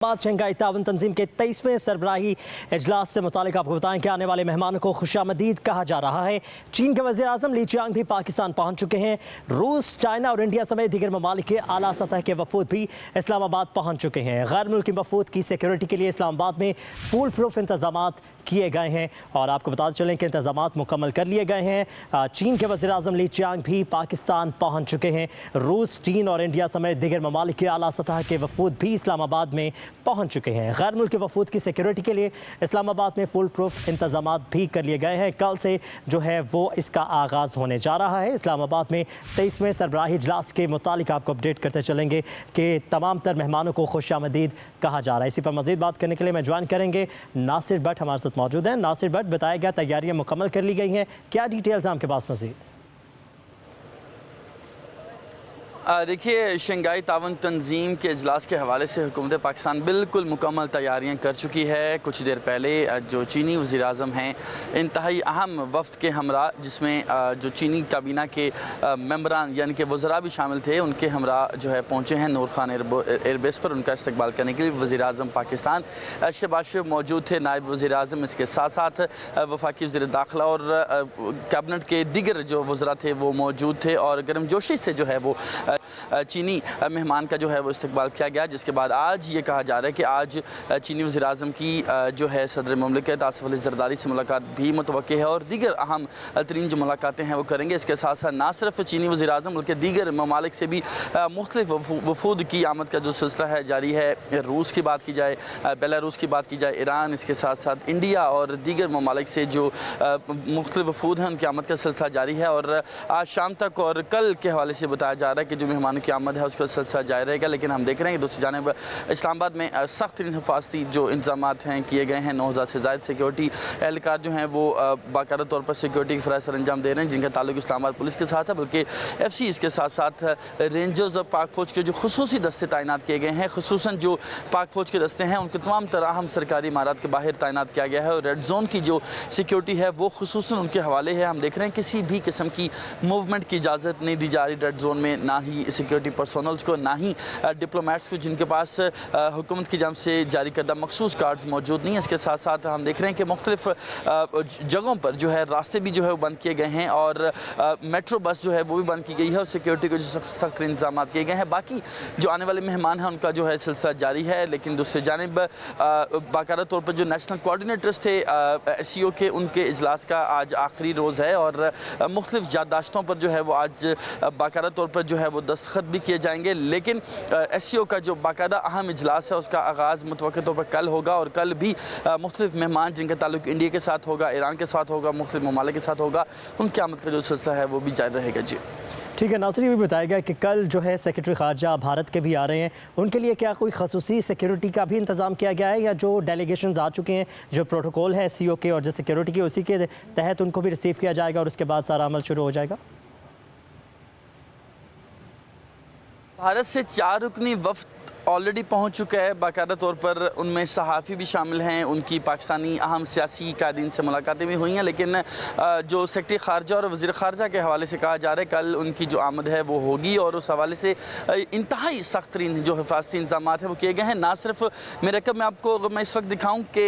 बाद शंघाई ताउन तंजीम के 23वें सरबराही इजलास से मुतालिक आपको बताएं कि आने वाले मेहमानों को खुशामदीद कहा जा रहा है। चीन के वज़ीर आज़म ली चियांग भी पाकिस्तान पहुंच चुके हैं। रूस, चाइना और इंडिया समेत दीगर ममालिक के आला सतह के वफूद भी इस्लामाबाद पहुंच चुके हैं। गैर मुल्की वफूद की सिक्योरिटी के लिए इस्लामाबाद में फुल प्रूफ इंतजाम किए गए हैं और आपको बताते चलें कि इंतजाम मुकम्मल कर लिए गए हैं। चीन के वज़ीर आज़म ली चियांग भी पाकिस्तान पहुंच चुके हैं। रूस, चीन और इंडिया समेत दीगर ममालिक के आला सतह के वफूद भी इस्लामाबाद में पहुंच चुके हैं। गैर मुल्की वफूद की सिक्योरिटी के लिए इस्लामाबाद में फुल प्रूफ इंतजाम भी कर लिए गए हैं। कल से जो है वो इसका आगाज़ होने जा रहा है। इस्लामाबाद में 23वें सरबराही इजलास के मुतालिक आपको अपडेट करते चलेंगे कि तमाम तर मेहमानों को खुशामदीद कहा जा रहा है। इसी पर मज़ीद बात करने के लिए मैं ज्वाइन करेंगे नासिर भट्ट हमारे साथ मौजूद हैं। नासिर भट्ट, बताया गया तैयारियां मुकम्मल कर ली गई हैं, क्या डिटेल्स हैं आपके पास मज़ीद? देखिए, शंघाई ताउन तंजीम के इजलास के हवाले से हुकूमत पाकिस्तान बिल्कुल मुकम्मल तैयारियां कर चुकी है। कुछ देर पहले जो चीनी वज़ीर आज़म हैं, इंतहाई अहम वफ़द के हमरा, जिसमें जो चीनी काबीना के मेंबरान यानी कि वज़रा भी शामिल थे, उनके हमरा जो है पहुँचे हैं नूर खान एयरबेस पर उनका इस्तकबाल करने के लिए। वज़ीर आज़म पाकिस्तान शहबाज शरीफ मौजूद थे, नायब वज़ीर आज़म, इसके साथ साथ वफाकी वज़ीर दाखिला और कैबिनेट के दीगर जो वज़रा थे वो मौजूद थे और गर्मजोशी से जो है वो चीनी मेहमान का जो है वो इस्तकबाल किया गया। जिसके बाद आज ये कहा जा रहा है कि आज चीनी वज़ीर आज़म की जो है सदर मुमलिकत आसिफ अली ज़रदारी से मुलाकात भी मुतवक्की है और दीगर अहम तरीन जो मुलाकातें हैं वो करेंगे। इसके साथ साथ ना सिर्फ चीनी वज़ीर आज़म बल्कि दीगर ममालिक से भी मुख्तलिफ वफूद की आमद का जो सिलसिला है जारी है। रूस की बात की जाए, बेलारूस की बात की जाए, ईरान, इसके साथ साथ इंडिया और दीगर ममालिक से जो मुख्तलिफ वफूद हैं उनकी आमद का सिलसिला जारी है। और आज शाम तक और कल के हवाले से बताया जा रहा है कि जो मेहमानों की आमद है उसका सिलसिला जारी रहेगा। लेकिन हम देख रहे हैं कि दूसरी जानिब इस्लामाबाद में सख्त तरीन हिफाजती जो इंतजाम हैं किए गए हैं। 9000 से ज़ायद सिक्योरिटी एहलकार जो हैं वो बाकायदा तौर पर सिक्योरिटी की फ़राइज़ सर अंजाम दे रहे हैं, जिनका ताल्लुक इस्लामाबाद पुलिस के साथ है, बल्कि FCs के साथ साथ रेंजर्स और पाक फ़ौज के जो खुसूसी दस्ते तैनात किए गए हैं। खुसूसन जो पाक फ़ौज के दस्ते हैं उनके तमाम तरह अहम सरकारी इमारत के बाहर तैनात किया गया है और रेड जोन की जो सिक्योरिटी है वो खुसूसन उनके हवाले है। हम देख रहे हैं किसी भी किस्म की मूवमेंट की इजाज़त नहीं दी जा रही रेड जोन में, ना ही सिक्योरिटी पर्सनल्स को, ना ही डिप्लोमेट्स को जिनके पास हुकूमत की जानिब से जारी करदा मखसूस कार्ड्स मौजूद नहीं है। इसके साथ साथ हम देख रहे हैं कि मुख्तलिफ जगहों पर जो है रास्ते भी जो है वो बंद किए गए हैं और मेट्रो बस जो है वो भी बंद की गई है और सिक्योरिटी के जो सख्त इंतजाम किए गए हैं। बाकी जो आने वाले मेहमान हैं उनका जो है सिलसिला जारी है। लेकिन दूसरी जानिब बाकायदा तौर पर जो नेशनल कोऑर्डिनेटर्स थे SCO के, उनके इजलास का आज आखिरी रोज़ है और मुख्तलिफ याददाश्तों पर जो है वो आज बाकायदा तौर पर जो है वो दस्तखत भी किए जाएंगे। लेकिन SCO का जो बाकायदा अहम इजलास है उसका आगाज़ मुतवक्किल तौर पर कल होगा और कल भी मुख्तलिफ मेहमान जिनका ताल्लुक इंडिया के साथ होगा, ईरान के साथ होगा, मुख्तलिफ ममालिक के साथ होगा, उनकी आमद का जो सिलसिला है वो भी जारी रहेगा। जी ठीक है नासिर, ये भी बताया गया कि कल जो है सेक्रेटरी ख़ारजा भारत के भी आ रहे हैं, उनके लिए क्या कोई खसूसी सिक्योरिटी का भी इंतज़ाम किया गया है या जो डेलीगेशंस आ चुके हैं, जो प्रोटोकॉल है SCO के और जो सिक्योरिटी के उसी के तहत उनको भी रिसीव किया जाएगा और उसके बाद सारा अमल शुरू हो जाएगा? भारत से 4 रुकनी वफ़द ऑलरेडी पहुंच चुका है। बाकायदा तौर पर उनमें सहाफ़ी भी शामिल हैं, उनकी पाकिस्तानी अहम सियासी कायदीन से मुलाकातें भी हुई हैं। लेकिन जो सेक्रेटरी ख़ारजा और वज़ीर ख़ारजा के हवाले से कहा जा रहा है कल उनकी जो आमद है वो होगी और उस हवाले से इंतहाई सख्त तरीन जो हिफाजती इंतजाम हैं वो किए गए हैं। ना सिर्फ मेरे अकब में आपको अगर मैं इस वक्त दिखाऊँ कि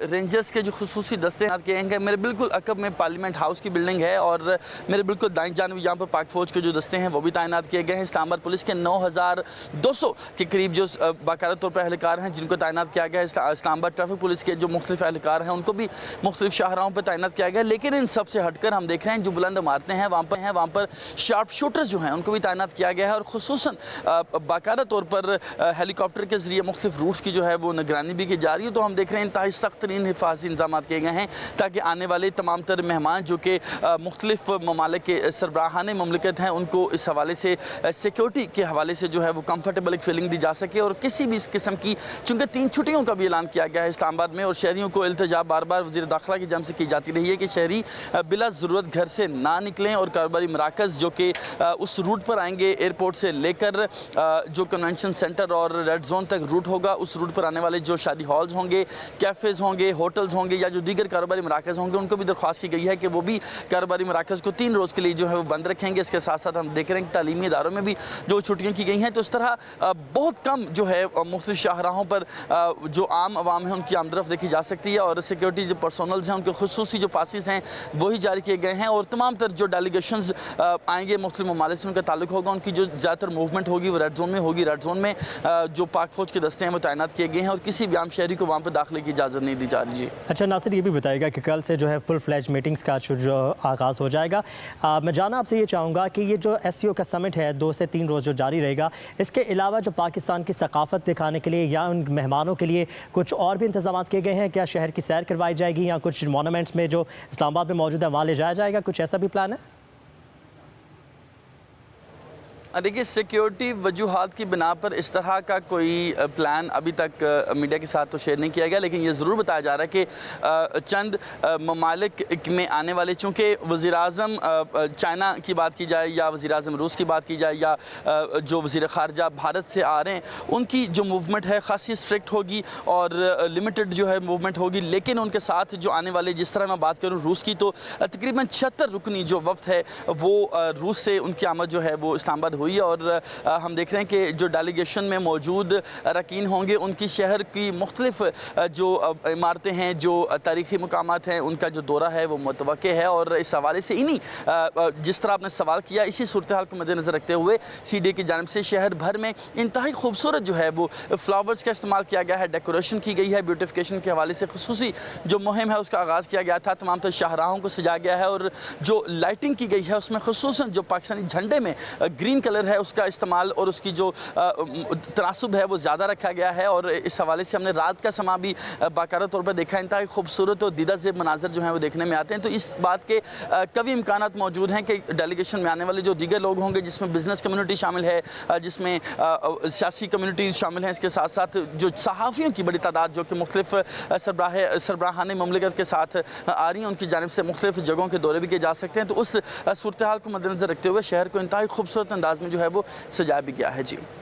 रेंजर्स के जो खुसूसी दस्ते किए गए, मेरे बिल्कुल अकब में पार्लियामेंट हाउस की बिल्डिंग है और मेरे बिल्कुल दाईं जानिब यहाँ पर पाक फ़ौज के जो दस्ते हैं वो भी तैनात किए गए हैं। इस्लामाबाद पुलिस के 9200 के करीब जो बाकायदा तौर पर एहलकार हैं जिनको तैनात किया गया है। इस्लामाबाद ट्रैफिक पुलिस के जो मुख्तलिफ एहलकार हैं उनको भी मुख्तलिफ शाहराहों पर तैनात किया गया है। लेकिन इन सब से हटकर हम देख रहे हैं जो बुलंद इमारतें हैं वहाँ पर शार्प शूटर्स जो हैं उनको भी तैनात किया गया है और खुसूसन बाकायदा तौर पर हेलीकॉप्टर के ज़रिए मुख्तलिफ रूट्स की जो है वो निगरानी भी की जा रही है। तो हम देख रहे हैं इंतहाई सख्त तरीन हिफाजती इंतजाम किए गए हैं ताकि आने वाले तमाम तर मेहमान जो कि मुख्तलिफ ममालिक के सरबराहान मुमलिकत हैं उनको इस हवाले से सिक्योरिटी के हवाले से जो है वो कम्फर्टेबल एक फीलिंग दी जा सके। और किसी भी इस किस्म की, चूँकि 3 छुट्टियों का भी ऐलान किया गया है इस्लामाबाद में और शहरियों को इल्तिजा बार बार वज़ीर दाखिला की जानिब से की जाती रही है कि शहरी बिला ज़रूरत घर से ना निकलें और कारोबारी मराकज़ जो कि उस रूट पर आएंगे एयरपोर्ट से लेकर जो कन्वेंशन सेंटर और रेड जोन तक रूट होगा, उस रूट पर आने वाले जो शादी हॉल्स होंगे, कैफ़ेज़ होंगे, होटल्स होंगे या जो दीगर कारोबारी मराकज़ होंगे उनको भी दरख्वास्त की गई है कि वो भी कारोबारी मराकज़ को 3 रोज़ के लिए जो है वो बंद रखेंगे। इसके साथ साथ हम देख रहे हैं कि तालीमी इदारों में भी जो छुट्टियाँ की गई हैं तो इस तरह बहुत कम تمام جو ہے مختلف شاہراہوں پر جو عام عوام ہیں ان کی آمد دیکھی جا سکتی ہے، اور سیکیورٹی جو پرسونلز ہیں ان کے خصوصی جو پاسز ہیں وہی جاری کیے گئے ہیں، اور تمام تر جو ڈیلیگیشنز آئیں گے مختلف ممالک سے ان کا تعلق ہوگا، ان کی جو زیادہ تر موومنٹ ہوگی وہ ریڈ زون میں ہوگی۔ ریڈ زون میں جو پاک فوج کے دستے ہیں وہ تعینات کیے گئے ہیں، اور کسی بھی عام شہری کو وہاں پہ داخلے کی اجازت نہیں دی جا رہی۔ جی اچھا ناصر، یہ بھی بتائے گا کہ کل سے جو ہے فل فلیج میٹنگز کا جو آغاز ہو جائے گا، میں جانا آپ سے یہ چاہوں گا کہ یہ جو SCO کا سمٹ ہے 2 سے 3 روز جو جاری رہے گا، اس کے علاوہ جو پاکستان کی ثقافت دکھانے کے لیے یا ان مہمانوں کے لیے کچھ اور بھی انتظامات کیے گئے ہیں؟ کیا شہر کی سیر کروائی جائے گی یا کچھ مونومنٹس میں جو اسلام آباد میں موجود ہے وہاں لے جایا جائے گا؟ کچھ ایسا بھی پلان ہے؟ دیکھیے، سیکیورٹی وجوہات کی بنا پر اس طرح کا کوئی پلان ابھی تک میڈیا کے ساتھ تو شیئر نہیں کیا گیا، لیکن یہ ضرور بتایا جا رہا ہے کہ چند ممالک میں آنے والے، چونکہ وزیر اعظم چائنا کی بات کی جائے یا وزیر اعظم روس کی بات کی جائے یا جو وزیر خارجہ بھارت سے آ رہے ہیں، ان کی جو موومنٹ ہے خاصی اسٹرکٹ ہوگی اور لمیٹڈ جو ہے موومنٹ ہوگی، لیکن ان کے ساتھ جو آنے والے، جس طرح میں بات کروں روس کی، تو تقریباً 76 رکنی جو وفد ہے وہ روس سے ان کی آمد جو ہے وہ اسلام آباد ہوئی، اور ہم دیکھ رہے ہیں کہ جو ڈیلیگیشن میں موجود رکین ہوں گے ان کی شہر کی مختلف جو عمارتیں ہیں، جو تاریخی مقامات ہیں، ان کا جو دورہ ہے وہ متوقع ہے، اور اس حوالے سے جس طرح آپ نے سوال کیا، اسی صورتحال کو مد نظر رکھتے ہوئے CDA کی جانب سے شہر بھر میں انتہائی خوبصورت جو ہے وہ فلاورز کا استعمال کیا گیا ہے، ڈیکوریشن کی گئی ہے، بیوٹیفیکیشن کے حوالے سے خصوصی جو مہم ہے اس کا آغاز کیا گیا تھا، تمام تر شاہراہوں کو سجایا گیا ہے، اور جو لائٹنگ کی گئی ہے اس میں خصوصاً جو پاکستانی جھنڈے میں گرین کلر ہے اس کا استعمال اور اس کی جو تناسب ہے وہ زیادہ رکھا گیا ہے، اور اس حوالے سے ہم نے رات کا سما بھی باقاعدہ طور پر دیکھا، انتہائی خوبصورت اور دیدہ زیب مناظر جو ہیں وہ دیکھنے میں آتے ہیں۔ تو اس بات کے کبھی امکانات موجود ہیں کہ ڈیلیگیشن میں آنے والے جو دیگر لوگ ہوں گے، جس میں بزنس کمیونٹی شامل ہے، جس میں سیاسی کمیونٹیز شامل ہیں، اس کے ساتھ ساتھ جو صحافیوں کی بڑی تعداد جو کہ مختلف سربراہان مملکت کے ساتھ آ رہی ہیں، ان کی جانب سے مختلف جگہوں کے دورے بھی کیے جا سکتے ہیں، تو اس صورتحال کو مد نظر رکھتے ہوئے شہر کو انتہائی خوبصورت انداز میں جو ہے وہ سجایا بھی گیا ہے۔ جی